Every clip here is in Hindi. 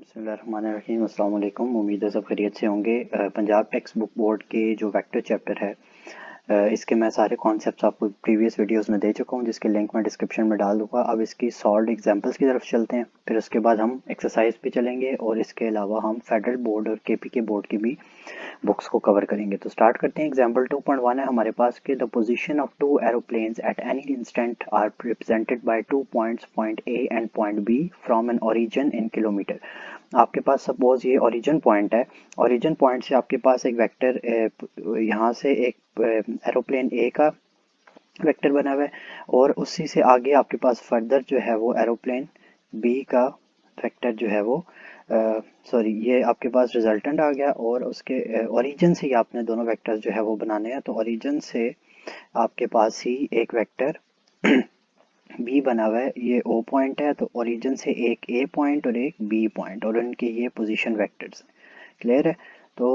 बिस्मिल्लाहिर्रहमानिर्रहीम। अस्सलाम वालेकुम। उम्मीद है सब खैरियत से होंगे। पंजाब टेक्स्ट बुक बोर्ड के जो वेक्टर चैप्टर है, इसके मैं सारे कॉन्सेप्ट्स आपको प्रीवियस वीडियोस में दे चुका हूँ, जिसके लिंक मैं डिस्क्रिप्शन में डाल दूँगा। अब इसकी सॉल्व्ड एग्जांपल्स की तरफ चलते हैं, फिर उसके बाद हम एक्सरसाइज पे चलेंगे और इसके अलावा हम फेडरल बोर्ड और केपीके बोर्ड की भी बुक्स को कवर करेंगे। तो स्टार्ट करते हैं। एग्जाम्पल 2.1 है हमारे पास कि the position of two aeroplanes at any instant are represented by 2 points, point A and point B from an origin in kilometre. आपके पास सपोज ये ओरिजिन पॉइंट है। ओरिजिन पॉइंट से आपके पास एक वेक्टर, यहाँ से एक एरोप्लेन ए का वेक्टर बना हुआ है और उसी से आगे आपके पास फर्दर जो है वो एरोप्लेन बी का वेक्टर जो है वो सॉरी, ये आपके पास रिजल्टेंट आ गया और उसके ओरिजिन से ही आपने दोनों वेक्टर्स जो है वो बनाने हैं। तो ओरिजिन से आपके पास ही एक वेक्टर बी बना हुआ है, ये ओ पॉइंट है, तो ओरिजिन से एक ए पॉइंट और एक बी पॉइंट और उनके ये पोजीशन वेक्टर्स हैं। क्लियर है? तो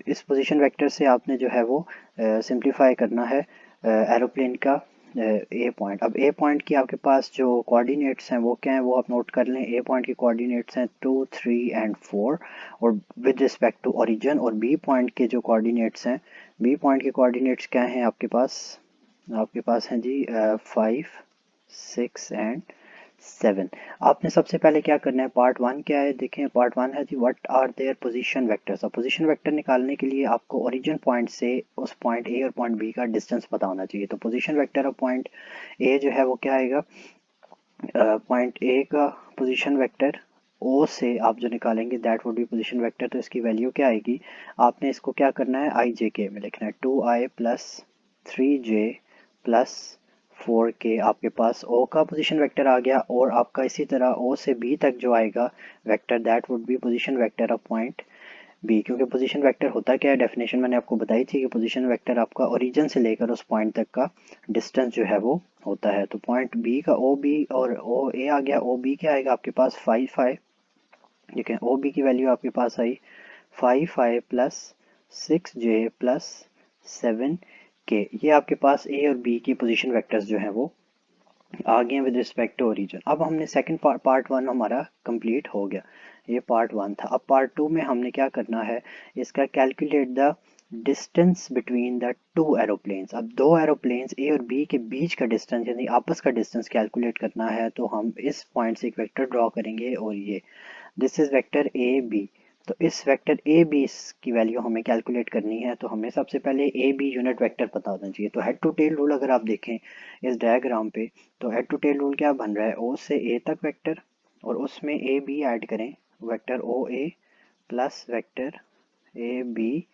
इस पोजीशन वेक्टर से आपने जो है वो सिंप्लीफाई करना है एरोप्लेन का ए पॉइंट। अब ए पॉइंट की आपके पास जो कोऑर्डिनेट्स हैं वो क्या हैं, वो आप नोट कर लें। ए पॉइंट की कोऑर्डिनेट्स हैं 2, 3 एंड 4 और विद रिस्पेक्ट टू ओरिजिन। और बी पॉइंट के जो कोऑर्डिनेट्स हैं, बी पॉइंट के कोऑर्डिनेट्स क्या हैं आपके पास हैं जी 5, 6 एंड 7। आपने सबसे पहले क्या करना है, पार्ट 1 क्या है देखें। पार्ट 1 है जी what are their position vectors. अब पोजीशन वेक्टर निकालने के लिए आपको ओरिजिन पॉइंट से उस पॉइंट ए और पॉइंट बी का डिस्टेंस पता होना चाहिए। तो position vector of point A जो है वो क्या आएगा, पॉइंट ए का पोजीशन वेक्टर ओ से आप जो निकालेंगे that would be position vector. तो इसकी वैल्यू क्या आएगी, आपने इसको क्या करना है आई जे के में लिखना है। 2i plus 3j plus 4k आपके पास ओ का पोजीशन वेक्टर आ गया। और आपका इसी तरह ओ से बी तक जो आएगा vector that would be position vector of point B. क्योंकि पोजीशन वेक्टर होता क्या है, डेफिनेशन मैंने आपको बताई थी कि पोजीशन वेक्टर आपका ओरिजिन से लेकर उस पॉइंट तक का डिस्टेंस जो है वो होता है। तो पॉइंट बी का ओ बी और ओ ए आ गया। ओ बी क्या आएगा आपके पास 5 ठीक है। ओ बी की वैल्यू आपके पास आई 5 प्लस 6j प्लस 7k। ये आपके पास ए और बी की पोजीशन वेक्टर्स जो हैं वो आ गए विद रिस्पेक्ट टू ओरिजिन। अब हमने सेकंड पार्ट 1 हमारा कंप्लीट हो गया, ये पार्ट 1 था। अब पार्ट 2 में हमने क्या करना है, इसका calculate the distance between the two aeroplanes. अब दो एरोप्लेन्स ए और बी के बीच का डिस्टेंस यानी आपस का डिस्टेंस कैलकुलेट करना है। तो हम इस पॉइंट से एक वेक्टर ड्रॉ करेंगे और ये this is vector A B. तो इस वेक्टर ए बी की वैल्यू हमें कैलकुलेट करनी है। तो हमें सबसे पहले ए बी यूनिट वेक्टर पता होना चाहिए। तो हेड टू टेल रूल अगर आप देखें इस डायग्राम पे, तो हेड टू टेल रूल क्या बन रहा है, ओ से ए तक वेक्टर और उसमें ए बी ऐड करें, vector O A plus vector A B.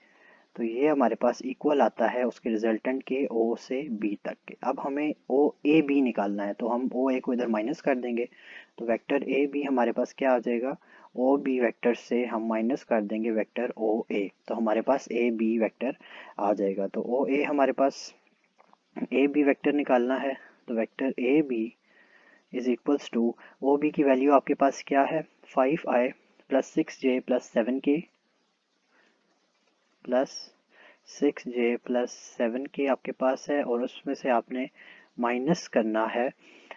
तो ये हमारे पास इक्वल आता है उसके रिजल्टेंट के ओ से बी तक के। अब हमें ओ ए बी निकालना है, तो हम ओ ए को इधर माइनस कर देंगे। तो वेक्टर ए बी हमारे पास क्या आ जाएगा, ओ बी वेक्टर से हम माइनस कर देंगे वेक्टर ओ ए, तो हमारे पास ए बी वेक्टर आ जाएगा। तो ओ ए हमारे पास ए बी वेक्टर निकालना है। तो vector A B is equals to O B की वैल्यू आपके पास क्या है 5i plus 6j plus 7k plus 6j plus 7k आपके पास है। और उसमें से आपने माइनस करना है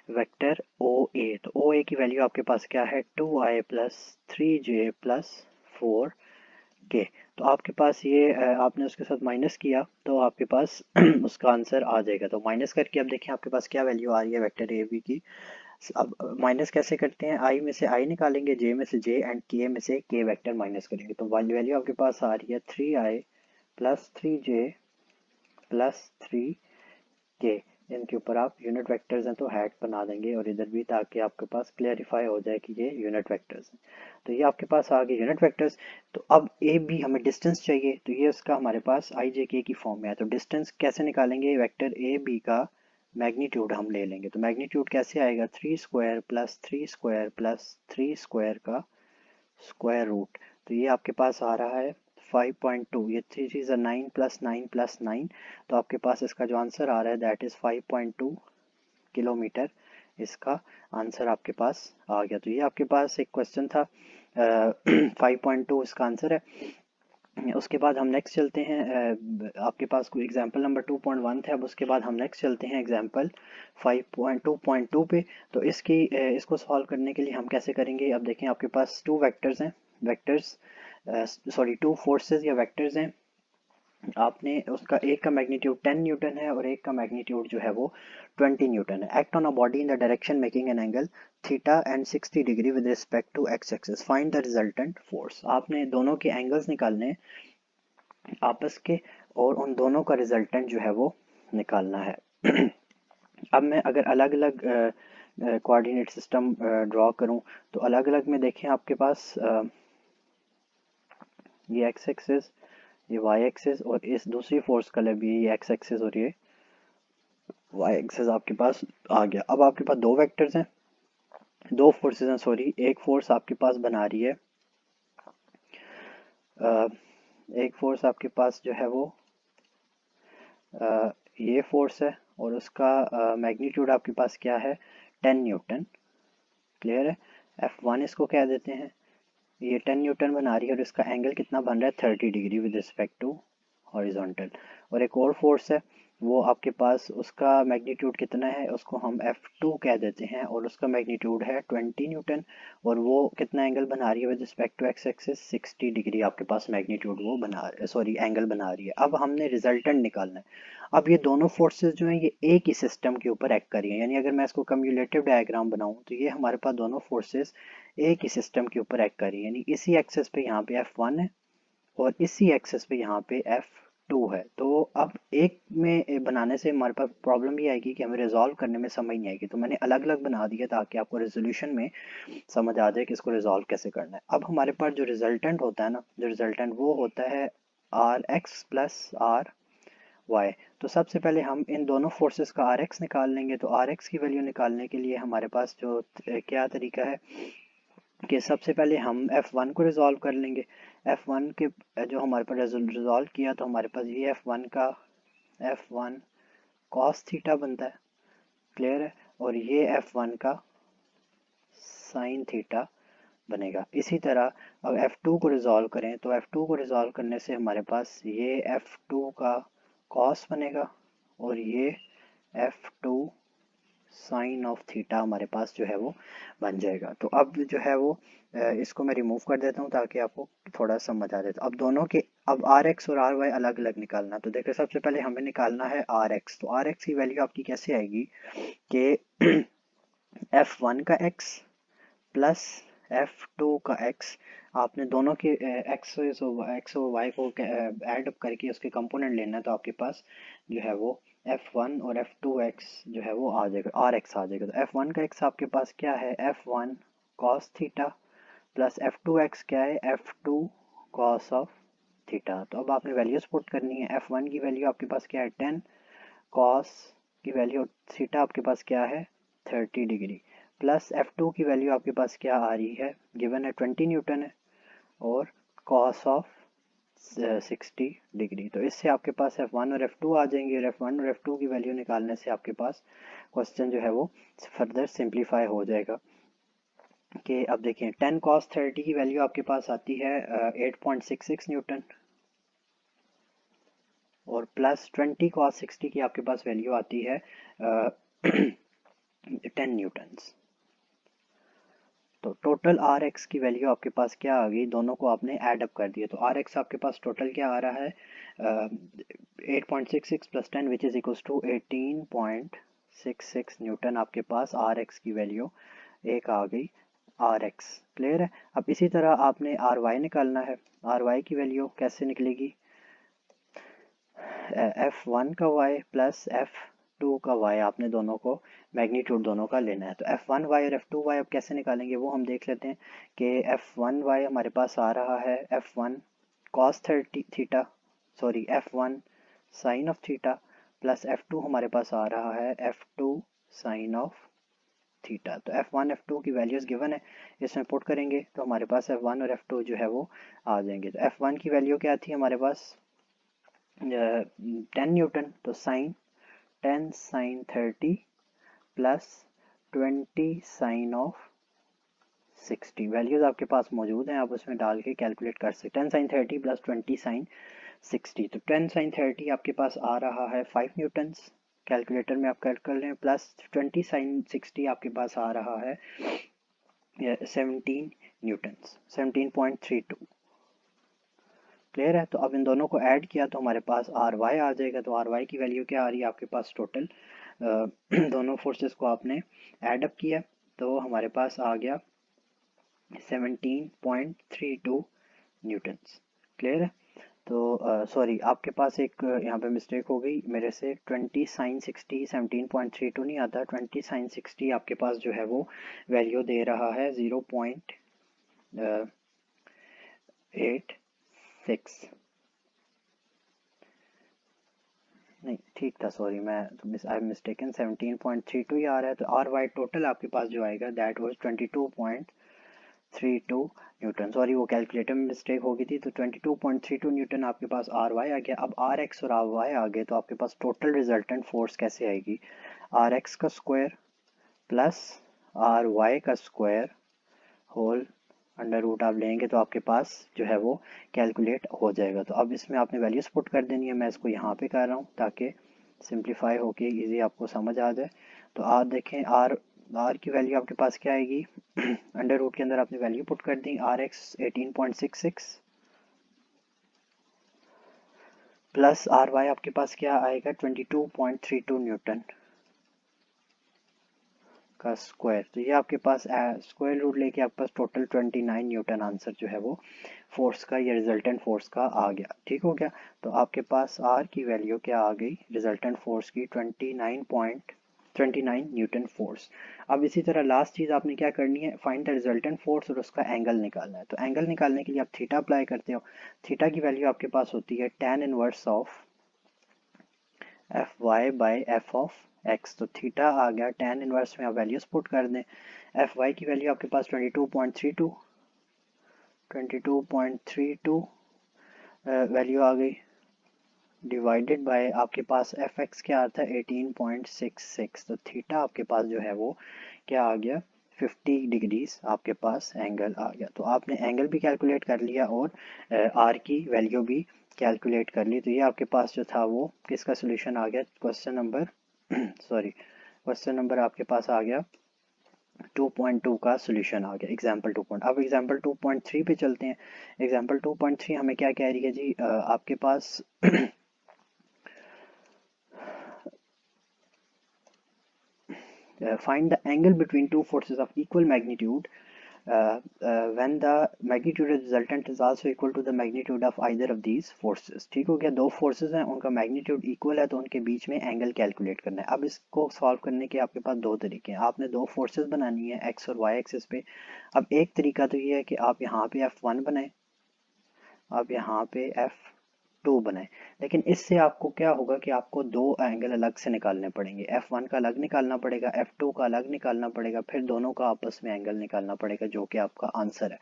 वेक्टर ओ ए। तो ओ ए की वैल्यू आपके पास क्या है 2i plus 3j plus 4k। तो आपके पास ये आपने उसके साथ माइनस किया तो आपके पास उसका आंसर आ जाएगा। तो माइनस करके अब देखिए आपके पास क्या वैल्यू आ रही है वेक्टर ए बी की। अब माइनस कैसे करते हैं, आई में से आई निकालेंगे, जे में से जे एंड के में से के वेक्टर माइनस करेंगे। तो वैल्यू आपके पास आ रही है 3i plus 3j plus 3k। इनके ऊपर आप यूनिट वेक्टर्स हैं तो हैट बना देंगे और इधर भी, ताकि आपके पास क्लियरिफाई हो जाए कि ये यूनिट वेक्टर्स हैं। तो ये आपके पास आ गए यूनिट वेक्टर्स। तो अब ए बी हमें डिस्टेंस चाहिए, तो ये उसका हमारे पास आई जे के की फॉर्म में है। तो डिस्टेंस कैसे निकालेंगे, वेक्टर ए बी का मैग्नीट्यूड हम ले लेंगे। तो मैग्नीट्यूड कैसे आएगा 3 square plus 3 square plus 3 square का स्क्वायर रूट। तो ये आपके पास आ रहा है 5.2। ये 3 3 9 प्लस 9 प्लस 9। तो आपके पास इसका जो आंसर आ रहा है दैट इज़ 5.2 किलोमीटर। इसका आंसर आपके पास आ गया। तो ये आपके पास एक क्वेश्चन था 5.2 इसका आंसर है। उसके बाद हम नेक्स्ट चलते हैं, आपके पास कोई एग्जांपल नंबर 2.1 था, अब उसके बाद हम नेक्स्ट चलते हैं एग्जांपल 5.2.2 पे। तो इसको सॉल्व करने के लिए हम कैसे करेंगे, अब देखें आपके पास टू वेक्टर्स हैं, वेक्टर्स सॉरी टू फोर्सेस या वेक्टर्स हैं। आपने उसका एक का मैग्नीट्यूड 10 न्यूटन है और एक का मैग्नीट्यूड जो है वो 20 न्यूटन है। Act on a body in the direction making an angle theta and 60 degree with respect to x axis, find the resultant force. आपने दोनों के एंगल्स निकालने आपस के और उन दोनों का रिजल्टेंट जो है वो निकालना है। अब मैं अगर अलग अलग कोऑर्डिनेट सिस्टम ड्रॉ करूं तो अलग अलग में देखें आपके पास ये एक्स एक्सिस, ये वाई एक्सिस और इस दूसरी फोर्स का भी ये एक्स एक्सिस और ये वाई एक्सिस आपके पास आ गया। अब आपके पास दो वेक्टर्स हैं, दो फोर्सेस हैं सॉरी, एक फोर्स आपके पास बना रही है एक फोर्स आपके पास जो है वो ये फोर्स है और उसका मैग्नीट्यूड आपके पास क्या है 10 न्यूटन। क्लियर है, F1 इसको कह देते हैं। ये 10 न्यूटन बना रही है और इसका एंगल कितना बन रहा है 30 degree with respect to horizontal. और एक और फोर्स है वो आपके पास, उसका मैग्नीट्यूड कितना है, उसको हम F2 कह देते हैं और उसका मैग्नीट्यूड है 20 न्यूटन और वो कितना एंगल बना रही है with respect to x axis 60 degree आपके पास मैग्नीट्यूड वो एंगल बना रही है। अब हमने रिजल्टेंट निकालना है। अब ये दोनों फोर्सेस जो हैं ये एक ही सिस्टम के ऊपर एक्ट कर रही हैं, यानी अगर मैं इसको कम्युलेटिव डायग्राम बनाऊं तो ये हमारे पास दोनों फोर्सेस एक ही सिस्टम के ऊपर एक्ट कर रही है, यानी इसी एक्सेस पे यहाँ पे F1 है और इसी एक्सेस पे यहाँ पे F2 है। तो अब एक में बनाने से हमारे पास प्रॉब्लम ये आएगी कि हमें रिजॉल्व करने में समझ नहीं आएगी, तो मैंने अलग अलग बना दिया ताकि आपको रेजोल्यूशन में समझ आ जाए कि इसको रिजॉल्व कैसे करना है। अब हमारे पास जो रिजल्टेंट होता है ना, जो रिजल्टेंट वो होता है R x plus R y. तो सबसे पहले हम इन दोनों फोर्सेस का आर एक्स निकाल लेंगे। तो आर एक्स की वैल्यू निकालने के लिए हमारे पास जो क्या तरीका है कि सबसे पहले हम F1 को रिजॉल्व कर लेंगे। F1 के जो हमारे पास रिजॉल्व किया तो हमारे पास ये F1 cos थीटा बनता है। क्लियर है, और ये F1 का साइन थीटा बनेगा। इसी तरह अब F2 को रिजॉल्व करें तो F2 को रिजॉल्व करने से हमारे पास ये F2 का cos बनेगा और ये F2 साइन ऑफ थीटा हमारे पास जो है वो बन जाएगा। तो अब जो है वो इसको मैं रिमूव कर देता हूँ ताकि आपको थोड़ा समझ आ जाए। तो अब दोनों के अब आर एक्स और आर वाई अलग अलग निकालना। तो देखिए सबसे पहले हमें निकालना है आर एक्स। तो आर एक्स की वैल्यू आपकी कैसे आएगी कि F1 का x प्लस F2 का x, आपने दोनों के x और y को ऐड अप करके उसके कंपोनेंट लेना है। तो आपके पास जो है वो F1 और F2x जो है वो आ जाएगा, Rx आ जाएगा। तो F1 का x आपके पास क्या है F1 cos theta plus F2x क्या है F2 cos ऑफ थीटा। तो अब आपने वैल्यूज पुट करनी है। F1 की वैल्यू आपके पास क्या है 10, cos की वैल्यू थीटा आपके पास क्या है 30 डिग्री, प्लस F2 की वैल्यू आपके पास क्या आ रही है, गिवन है 20 न्यूटन है और cos ऑफ 60 डिग्री। तो इससे आपके पास F1 और F2 आ जाएंगे और F1 और F2 की वैल्यू निकालने से आपके पास क्वेश्चन जो है वो फर्दर सिंप्लीफाई हो जाएगा। कि अब देखिए 10 cos 30 की वैल्यू आपके पास आती है 8.66 न्यूटन और प्लस 20 cos 60 की आपके पास वैल्यू आती है 10 न्यूटन्स। तो टोटल आर एक्स की वैल्यू आपके पास क्या आ गई, दोनों को आपने ऐड अप कर दिया। तो आर एक्स आपके पास टोटल क्या आ रहा है 8.66 plus 10 which is equals to 18.66 newton. आपके पास आर एक्स की वैल्यू एक आ गई आर एक्स। क्लियर है, अब इसी तरह आपने आर वाई निकालना है। आर वाई की वैल्यू कैसे निकलेगी, F1 का y प्लस F2 का y, आपने दोनों को मैग्नीट्यूड दोनों का लेना है। तो F1y और F2y अब कैसे निकालेंगे वो हम देख लेते हैं कि F1y हमारे पास आ रहा है F1 cos 30 theta sorry F1 sine of theta plus F2 हमारे पास आ रहा है F2 साइन ऑफ थीटा। तो F1 F2 की वैल्यूज गिवन है, इसमें पुट करेंगे तो हमारे पास F1 और F2 जो है वो आ जाएंगे। तो F1 की वैल्यू क्या थी हमारे पास 10 न्यूटन, तो sine 10 sine 30 plus 20 sine of 60 values आपके पास मौजूद हैं, आप उसमें डाल के कैलकुलेट कर सकते हैं। 10 साइन 30 प्लस 20 साइन 60, तो 10 साइन 30 आपके पास आ रहा है 5 न्यूटन्स, कैलकुलेटर में आप कर लें, प्लस 20 साइन 60 आपके पास आ रहा है 17 न्यूटन्स, 17.32। क्लियर है? तो अब इन दोनों को ऐड किया तो हमारे पास आर वाई आ जाएगा। तो आर वाई की वैल्यू क्या आ रही है आपके पास टोटल, दोनों फोर्सेस को आपने ऐड अप किया तो हमारे पास आ गया 17.32 न्यूटन्स। क्लियर है? तो सॉरी आपके पास एक यहाँ पे मिस्टेक हो गई मेरे से, 20 साइन 60 17.32 नहीं आता, 20 साइन 60 आपके पास जो है वो वैल्यू दे रहा है 0.86। नहीं ठीक था, सॉरी मैं आई मिस्टेकन, 17.32 ही आ रहा है। तो आर वाई टोटल आपके पास जो आएगा दैट वाज 22.32 न्यूटन। सॉरी वो कैलकुलेटर में मिस्टेक हो गई थी। तो 22.32 न्यूटन आपके पास आर वाई आ गया। अब आर एक्स और आर वाई आ गए तो आपके पास टोटल रिजल्टेंट फोर्स कैसे आएगी, आर एक्स का स्क्वायर प्लस आर वाई का स्क्वायर होल अंडर रूट आप लेंगे तो आपके पास जो है वो कैलकुलेट हो जाएगा। तो अब इसमें आपने वैल्यूज पुट कर देनी है, मैं इसको यहाँ पे कर रहा हूँ ताकि सिंप्लीफाई होके इजी आपको समझ आ जाए। तो आप देखें आर की वैल्यू आपके पास क्या आएगी, अंडर रूट के अंदर आपने वैल्यू पुट कर दी, R x 18.66 plus R y आपके पास क्या आएगा 22.32 न्यूटन का स्क्वायर। तो ये आपके पास स्क्वायर रूट लेके आपके पास टोटल 29 न्यूटन आंसर जो है वो फोर्स का या रिजल्टेंट फोर्स का आ गया। ठीक हो गया? तो आपके पास आर की वैल्यू क्या आ गई रिजल्टेंट फोर्स की, 29.29 न्यूटन फोर्स। अब इसी तरह लास्ट चीज़ आपने क्या करनी है, फाइंड द रिजल्टेंट फोर्स और उसका एंगल निकालना है। तो एंगल निकालने के लिए आप थीटा अप्लाई करते हो। थीटा की वैल्यू आपके पास होती है tan inverse of F y by F of x. तो थीटा आ गया, tan इनवर्स में आप वैल्यूज पुट कर दें। एफ वाई की वैल्यू आपके पास 22.32 वैल्यू आ गई, डिवाइडेड बाय आपके पास एफ एक्स क्या आता है 18.66। तो थीटा आपके पास जो है वो क्या आ गया 50 डिग्रीज आपके पास एंगल आ गया। तो आपने एंगल भी कैलकुलेट कर लिया और आर की वैल्यू भी कैलकुलेट कर ली। तो ये आपके पास जो था वो किसका सोल्यूशन आ गया, question number sorry question number आपके पास आ गया 2.2 का सोल्यूशन आ गया, एग्जाम्पल 2. अब एग्जाम्पल 2.3 पे चलते हैं। एग्जाम्पल 2.3 हमें क्या कह रही है जी, आपके पास find the angle between two forces of equal magnitude when the magnitude resultant is also equal to the magnitude of either of these forces। ठीक हो गया, दो फोर्सेस हैं उनका मैग्नीट्यूड इक्वल है तो उनके बीच में एंगल कैलकुलेट करना है। अब इसको सॉल्व करने के आपके पास दो तरीके हैं। आपने दो फोर्सेस बनानी है एक्स और वाई एक्सिस पे। अब एक तरीका तो ये है कि आप यहाँ पे F1 बनाएं, आप यहाँ पे F2 बनाएं, लेकिन इससे आपको क्या होगा कि आपको दो एंगल अलग से निकालने पड़ेंगे। F1 का अलग निकालना पड़ेगा, F2 का अलग निकालना पड़ेगा, फिर दोनों का आपस में एंगल निकालना पड़ेगा जो कि आपका आंसर है।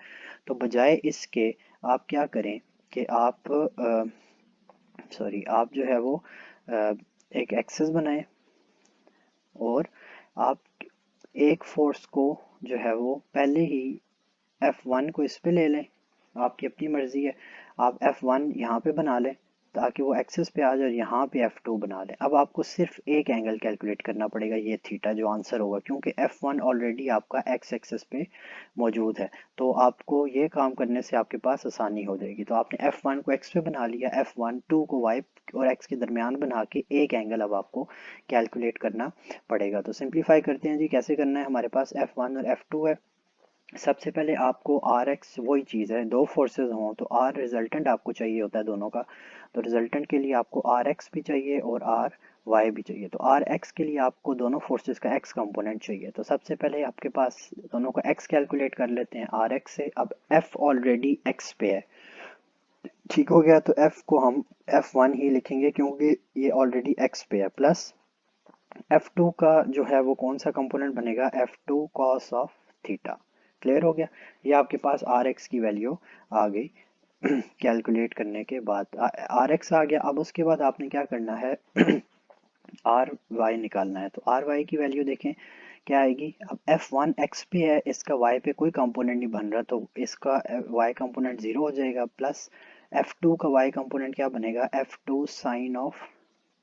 तो बजाय इसके आप क्या करें कि आप आप जो है वो एक एक्सिस बनाएं और आप एक फोर्स को जो है वो पहले ही F1 को इस पे ले लें, आपकी अपनी मर्जी है। आप F1 यहाँ पे बना लें ताकि वो एक्सिस पे आ जाए, यहाँ पे F2 बना लें। अब आपको सिर्फ एक एंगल कैलकुलेट करना पड़ेगा, ये थीटा जो आंसर होगा, क्योंकि F1 ऑलरेडी आपका एक्स एक्सिस पे मौजूद है। तो आपको ये काम करने से आपके पास आसानी हो जाएगी। तो आपने F1 को एक्स पे बना लिया, F1 2 को वाई और एक्स के दरमियान बना के एक एंगल अब आपको कैलकुलेट करना पड़ेगा। तो सिंप्लीफाई करते हैं जी, कैसे करना है। हमारे पास F1 और F2 है। सबसे पहले आपको आर एक्स, वही चीज़ है, दो फोर्सेस हों तो आर रिजल्टेंट आपको चाहिए होता है दोनों का। तो रिजल्टेंट के लिए आपको आर एक्स भी चाहिए और आर वाई भी चाहिए। तो आर एक्स के लिए आपको दोनों फोर्सेस का एक्स कंपोनेंट चाहिए। तो सबसे पहले आपके पास दोनों का एक्स कैलकुलेट कर लेते हैं आर एक्स से। अब एफ ऑलरेडी एक्स पे है, ठीक हो गया, तो एफ को हम F1 ही लिखेंगे क्योंकि ये ऑलरेडी एक्स पे है, प्लस F2 का जो है वो कौन सा कंपोनेंट बनेगा, F2 cos of theta. Clear हो गया, ये आपके पास आर एक्स की वैल्यू आ गई कैलकुलेट करने के बाद। आर एक्स आ गया। अब उसके बाद आपने क्या करना है आर वाई निकालना है। तो आर वाई की वैल्यू देखें क्या आएगी। अब f1x पे है, इसका y पे कोई कंपोनेंट नहीं बन रहा, तो इसका y कंपोनेंट 0 हो जाएगा, प्लस f2 का y कंपोनेंट क्या बनेगा, f2 साइन ऑफ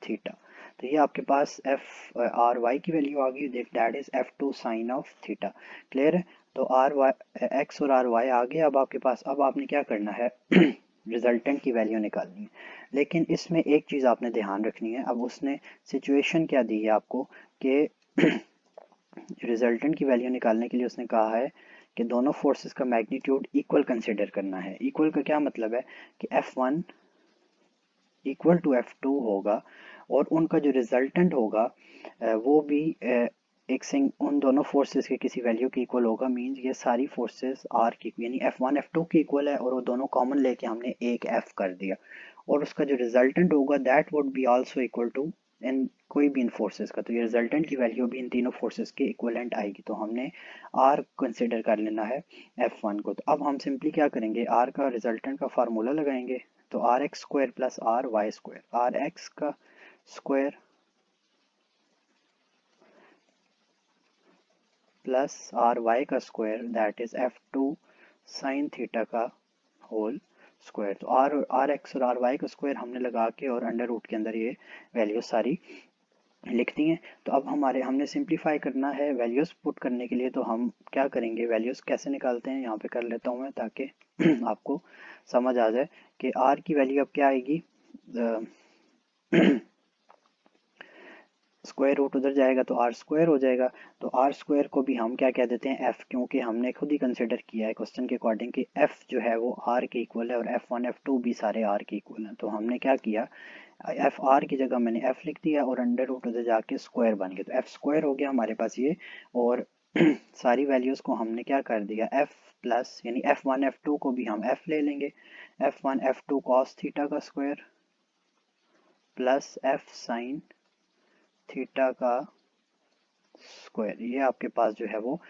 थीटा। तो ये आपके पास एफ आर वाई की वैल्यू आ गई, that is f2 sine of theta. Clear है। तो आर वाई एक्स और आर वाई आ गए अब आपके पास। अब आपने क्या करना है रिजल्टेंट की वैल्यू निकालनी है, लेकिन इसमें एक चीज़ आपने ध्यान रखनी है। अब उसने सिचुएशन क्या दी है आपको कि रिजल्टेंट की वैल्यू निकालने के लिए उसने कहा है कि दोनों फोर्सेस का मैग्नीट्यूड इक्वल कंसिडर करना है। इक्वल का क्या मतलब है कि F1 इक्वल टू F2 होगा और उनका जो रिजल्टेंट होगा वो भी एक सिंग उन दोनों फोर्सेस के किसी वैल्यू के इक्वल होगा। मींस ये सारी फोर्सेस आर की यानी F1 F2 के इक्वल है और वो दोनों कॉमन लेके हमने एक F कर दिया, और उसका जो रिजल्टेंट होगा that would be also equal to इन कोई भी इन फोर्सेस का। तो ये रिजल्टेंट की वैल्यू भी इन तीनों फोर्सेस के इक्वलेंट आएगी, तो हमने आर कंसिडर कर लेना है F1 को। तो अब हम सिंपली क्या करेंगे, आर का रिजल्टेंट का फार्मूला लगाएंगे। तो R x square plus R y square, R x का स्क्वायर प्लस आर वाई का square that is F2 sine theta का होल स्क्वायर। तो आर एक्स और आर वाई का स्क्वायर हमने लगा के और अंडर रूट के अंदर ये वैल्यू सारी लिख दी हैं। तो अब हमने सिंप्लीफाई करना है वैल्यूज़ पुट करने के लिए। तो हम क्या करेंगे, वैल्यूज़ कैसे निकालते हैं यहाँ पे कर लेता हूँ मैं, ताकि आपको समझ आ जाए कि आर की वैल्यू अब क्या आएगी। स्क्वायर रूट उधर जाएगा तो आर स्क्वायर हो जाएगा। तो आर स्क्वायर को भी हम क्या कह देते हैं एफ, क्योंकि हमने खुद ही कंसिडर किया है क्वेश्चन के अकॉर्डिंग कि एफ जो है वो आर के इक्वल है और F1 F2 भी सारे आर के इक्वल हैं। तो हमने क्या किया, एफ आर की जगह मैंने एफ लिख दिया और अंडर रूट उधर जाके स्क्वायर बन गया। तो एफ स्क्वायर हो गया हमारे पास ये, और सारी वैल्यूज़ को हमने क्या कर दिया एफ प्लस, यानी F1 F2 को भी हम एफ ले लेंगे। F1 F2 कॉस थीटा का square plus F sine theta का स्क्वायर। ये आपके पास जो है वो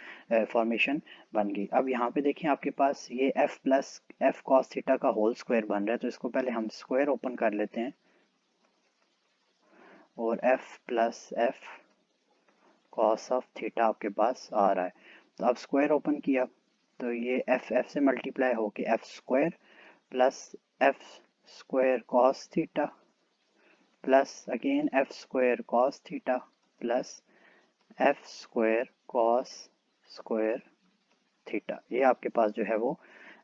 फॉर्मेशन बन गई। अब यहाँ पे देखिए आपके पास ये f plus F cos theta का होल स्क्वायर बन रहा है, तो इसको पहले हम स्क्वायर ओपन कर लेते हैं और f plus F cos of theta आपके पास आ रहा है। तो अब स्क्वायर ओपन किया तो ये f से मल्टीप्लाई होके F square plus F square cos theta plus again F square cos theta plus F square cos square theta. ये आपके पास जो है वो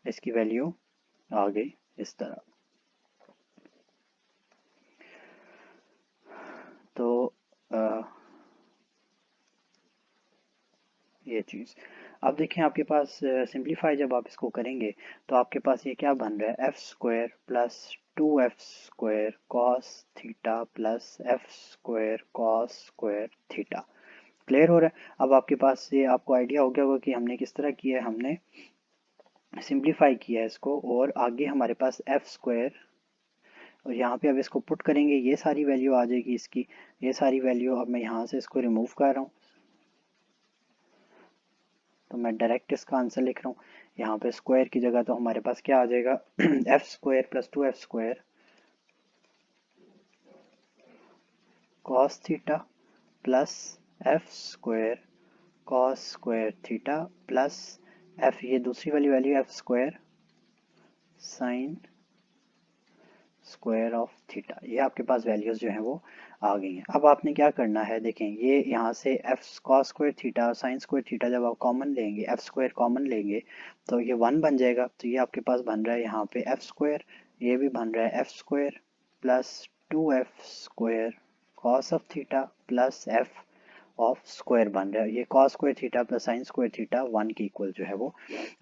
इसकी वैल्यू आ गई इस तरह। तो ये चीज़ अब देखें आपके पास सिंप्लीफाई जब आप इसको करेंगे तो आपके पास ये क्या बन रहा है, F square plus 2f square cos theta plus F square cos square theta. Clear हो रहा है। अब आपके पास ये आपको आइडिया हो गया होगा कि हमने किस तरह किया है, हमने सिंप्लीफाई किया है इसको, और आगे हमारे पास एफ स्क्वायर, और यहाँ पे अब इसको पुट करेंगे ये सारी वैल्यू आ जाएगी इसकी। ये सारी वैल्यू अब मैं यहाँ से इसको रिमूव कर रहा हूँ, तो मैं डायरेक्ट इसका आंसर लिख रहा हूँ। यहाँ पे स्क्वायर की जगह तो हमारे पास क्या आ जाएगा, F square plus 2f square cos theta plus F square cos square theta plus F, ये दूसरी वाली value F square sine square of theta. ये आपके पास वैल्यूज़ जो हैं वो आ गई हैं। अब आपने क्या करना है, देखें ये यहाँ से एफ कॉस स्क्वायर थीटा और साइन स्क्वायर थीटा जब आप कॉमन लेंगे, एफ स्क्वायर कॉमन लेंगे तो ये 1 बन जाएगा। तो ये आपके पास बन रहा है यहाँ पे एफ स्क्वायर, ये भी बन रहा है F square plus 2f square cos of theta plus F of square बन रहा है। ये cos square theta plus sine square theta 1 के इक्वल जो है वो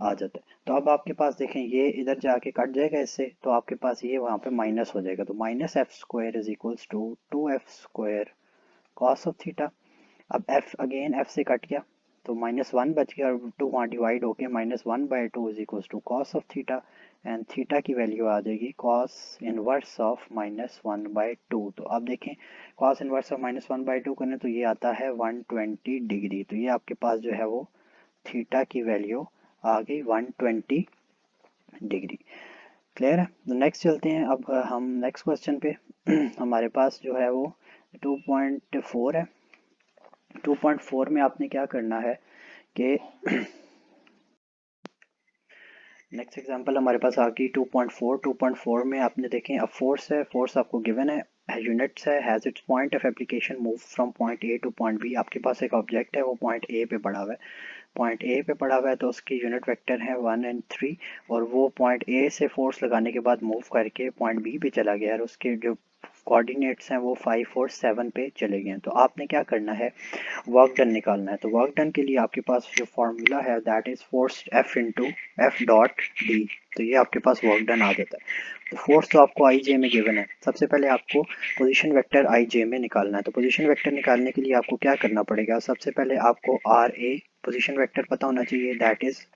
आ जाता है। तो अब आपके पास देखें ये इधर जाके कट जाएगा इससे, तो आपके पास ये वहाँ पे माइनस हो जाएगा। तो minus F square is equals to 2f square cos of theta. अब f अगेन f से कट गया तो -1 बच गया और 2 वहाँ डिवाइड होके -1/2 is equals to cos of theta, and theta की वैल्यू आ जाएगी कॉस इनवर्स ऑफ -1/2। तो अब देखें कॉस इनवर्स ऑफ -1/2 करें तो ये आता है 120 डिग्री। तो ये आपके पास जो है वो थीटा की वैल्यू आ गई 120 डिग्री। क्लियर है। तो नेक्स्ट चलते हैं अब हम नेक्स्ट क्वेश्चन पे। हमारे पास जो है वो 2.4 है। 2.4 में आपने क्या करना है कि नेक्स्ट एग्जांपल हमारे पास आ गई 2.4 में आपने देखें अब फोर्स है, फोर्स आपको गिवन है, यूनिट्स है, has its point of application move from point A to point B. आपके पास एक ऑब्जेक्ट है, वो पॉइंट ए पे पड़ा हुआ है, पॉइंट ए पे पड़ा हुआ है तो उसकी यूनिट वेक्टर है 1 एंड 3, और वो पॉइंट ए से फोर्स लगाने के बाद मूव करके पॉइंट बी पे चला गया और उसके जो कोऑर्डिनेट्स हैं वो 5 और 7 पे चले गए हैं। तो आपने क्या करना है, वर्क डन निकालना है। तो वर्क डन के लिए आपके पास जो फॉर्मूला है that is force F into F dot D. तो ये आपके पास वर्क डन आ जाता है। तो फोर्स तो आपको आई जे में गिवन है, सबसे पहले आपको पोजीशन वेक्टर आई जे में निकालना है। तो पोजीशन वेक्टर निकालने के लिए आपको क्या करना पड़ेगा, सबसे पहले आपको आर ए पोजीशन वेक्टर पता होना चाहिए, that is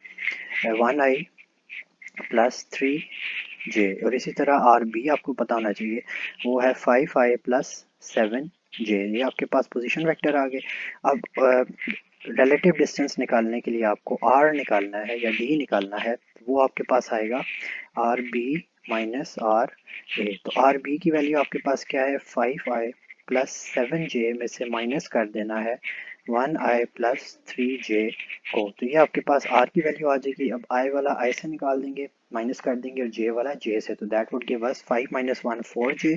1i plus 3j, और इसी तरह आर बी आपको पता होना चाहिए, वो है 5i प्लस 7j। ये आपके पास पोजीशन वेक्टर आ गए। अब रिलेटिव डिस्टेंस निकालने के लिए आपको r निकालना है या d निकालना है, वो आपके पास आएगा R B minus R A. तो आर बी की वैल्यू आपके पास क्या है, 5i प्लस 7j में से माइनस कर देना है 1i प्लस 3j को। तो ये आपके पास r की वैल्यू आ जाएगी। अब i वाला i से निकाल देंगे, माइनस कर देंगे, और j वाला j से, तो that would give us 5 minus 1 4j,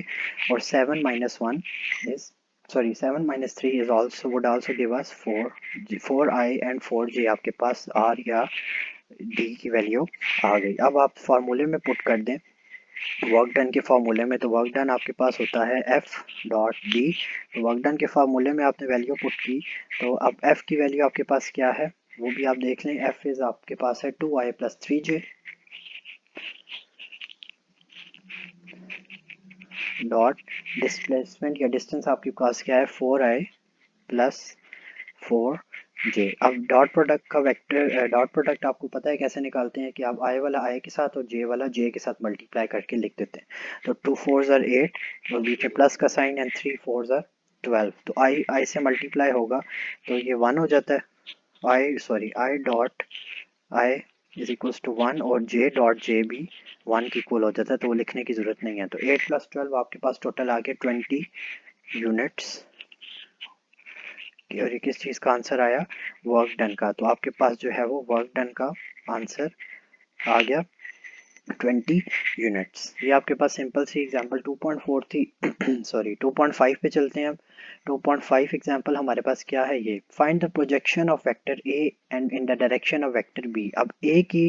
और 7 minus 1 is 7 minus 3 is also would also give us 4i and 4j। आपके पास r या d की वैल्यू आ गई। अब आप फार्मूले में पुट कर दें वर्क डन के फार्मूले में, तो वर्क डन आपके पास होता है f डॉट डी। तो वर्क डन के फार्मूले में आपने वैल्यू पुट की, तो अब f की वैल्यू आपके पास क्या है वो भी आप देख लें, f इज आपके पास है 2i plus 3j dot displacement या डिस्टेंस आपके पास क्या है 4i प्लस 4j। अब डॉट प्रोडक्ट का वेक्टर डॉट प्रोडक्ट आपको पता है कैसे निकालते हैं कि आप i वाला i के साथ और j वाला j के साथ मल्टीप्लाई करके लिख देते हैं। तो 2 4s are 8 और बीच में प्लस का साइन, एंड 3 4s are 12। तो i से मल्टीप्लाई होगा तो ये 1 हो जाता है, i dot i is equals to 1, और j डॉट j भी 1 की इक्वल हो जाता है, तो वो लिखने की ज़रूरत नहीं है। तो 8 प्लस 12 आपके पास टोटल आ गया 20 यूनिट्स, और ये किस चीज़ का आंसर आया, वर्क डन का। तो आपके पास जो है वो वर्क डन का आंसर आ गया 20 यूनिट्स। ये आपके पास सिंपल सी एग्जांपल 2.4 थी। सॉरी 2.5 पे चलते हैं अब। 2.5 एग्जांपल हमारे पास क्या है, ये find the projection of vector A and in the direction of vector B. अब ए की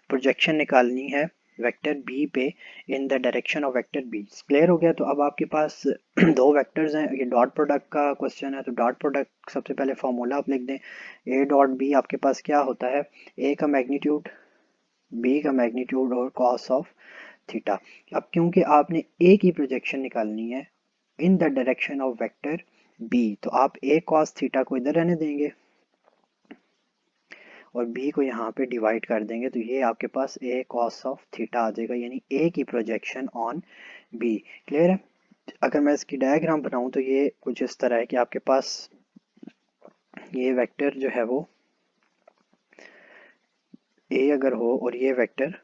प्रोजेक्शन निकालनी है वेक्टर बी पे in the direction of vector B. Clear हो गया। तो अब आपके पास दो वेक्टर्स हैं, ये डॉट प्रोडक्ट का क्वेश्चन है, तो डॉट प्रोडक्ट सबसे पहले फॉर्मूला आप लिख दें, ए डॉट बी आपके पास क्या होता है, ए का मैग्नीट्यूड, बी का मैग्नीट्यूड और कॉस ऑफ थीटा। अब क्योंकि आपने ए की प्रोजेक्शन निकालनी है in the direction of vector B, तो आप ए कॉस थीटा को इधर रहने देंगे और b को यहाँ पे डिवाइड कर देंगे, तो ये आपके पास a cos ऑफ थीटा आ जाएगा, यानी a की प्रोजेक्शन ऑन b। क्लियर है। अगर मैं इसकी डायग्राम बनाऊं तो ये कुछ इस तरह है कि आपके पास ये वेक्टर जो है वो a अगर हो और ये वेक्टर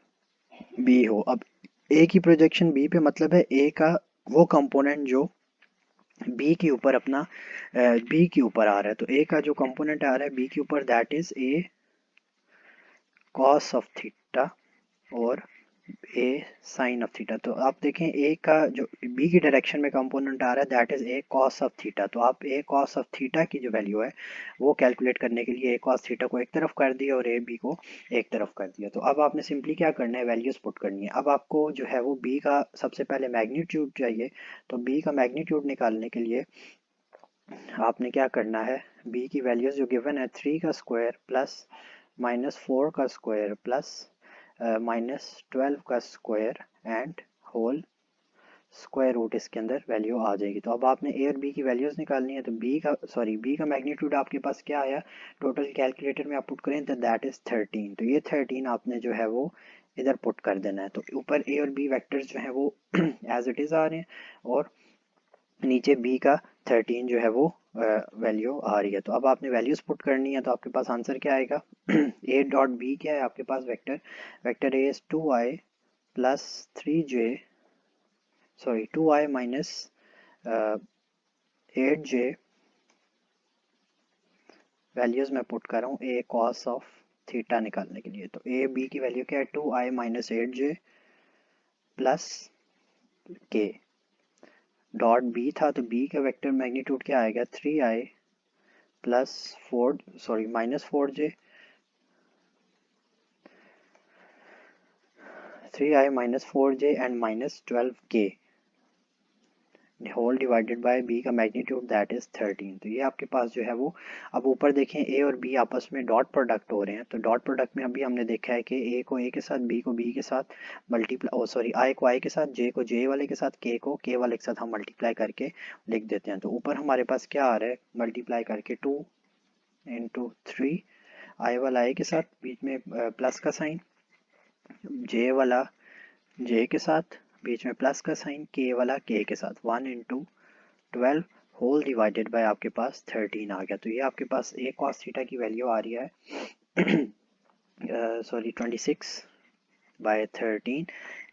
b हो। अब a की प्रोजेक्शन b पे मतलब है a का वो कंपोनेंट जो b के ऊपर अपना b के ऊपर आ रहा है। तो a का जो कंपोनेंट आ रहा है b के ऊपर that is a cos of theta और ए साइन ऑफ थीटा। तो आप देखें ए का जो बी की डायरेक्शन में कंपोनेंट आ रहा है that is a cos of theta. तो आप ए कॉस ऑफ थीटा की जो वैल्यू है वो कैलकुलेट करने के लिए ए कॉस थीटा को एक तरफ कर दिया और ए बी को एक तरफ कर दिया। तो अब आपने सिंपली क्या करना है, वैल्यूज पुट करनी है। अब आपको जो है वो बी का सबसे पहले मैग्नीट्यूड चाहिए, तो बी का मैग्नीट्यूड निकालने के लिए आपने क्या करना है, बी की वैल्यूज जो गिवन है 3 का स्क्वायर प्लस माइनस 4 का स्क्वायर प्लस माइनस 12 का square and whole square root, इसके अंदर वैल्यू आ जाएगी। तो अब आपने ए और बी की वैल्यूज निकालनी है। तो बी का मैग्नीट्यूड आपके पास क्या आया, टोटल कैलकुलेटर में आप पुट करें तो दैट इज 13। तो ये 13 आपने जो है वो इधर पुट कर देना है। तो ऊपर ए और बी वेक्टर्स जो है वो एज इट इज आ रहे हैं और नीचे b का 13 जो है वो वैल्यू आ रही है। तो अब आपने वैल्यूज पुट करनी है, तो आपके पास आंसर क्या आएगा, a डॉट बी क्या है आपके पास, vector a is 2i plus 3j, sorry 2i minus 8j values मैं पुट कर रहा हूँ ए कॉस ऑफ थीटा निकालने के लिए। तो ए बी की वैल्यू क्या है, 2i minus 8j plus k. Dot B था तो बी का वेक्टर मैग्नीट्यूड क्या आएगा, 3i plus 4 sorry minus 4j, 3i minus 4j and minus 12k whole divided by B का मैग्नीट्यूड दैट इज 13। तो ये आपके पास जो है वो, अब ऊपर देखें ए और बी आपस में डॉट प्रोडक्ट हो रहे हैं। तो डॉट प्रोडक्ट में अभी हमने देखा है कि ए को ए के साथ, बी को बी के साथ मल्टीप्लाई, ओ सॉरी आई को आई के साथ, जे को जे वाले के साथ, के को के वाले के साथ हम मल्टीप्लाई करके लिख देते हैं। तो ऊपर हमारे पास क्या आ रहा है, मल्टीप्लाई करके 2 इंटू 3, आई वाला आई के साथ, बीच में प्लस का साइन, जे वाला जे के साथ, बीच में प्लस का साइन, के वाला के के साथ, 1 इंटू 12 होल डिवाइडेड बाय आपके पास 13 आ गया। तो ये आपके पास ए कॉस थीटा की वैल्यू आ रही है sorry 26 by 13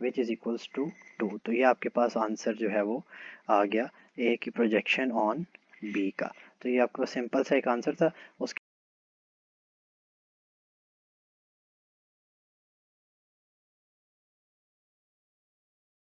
which is equals to 2। तो ये आपके पास आंसर जो है वो आ गया ए की प्रोजेक्शन ऑन बी का। तो ये आपका सिंपल सा एक आंसर था। उसके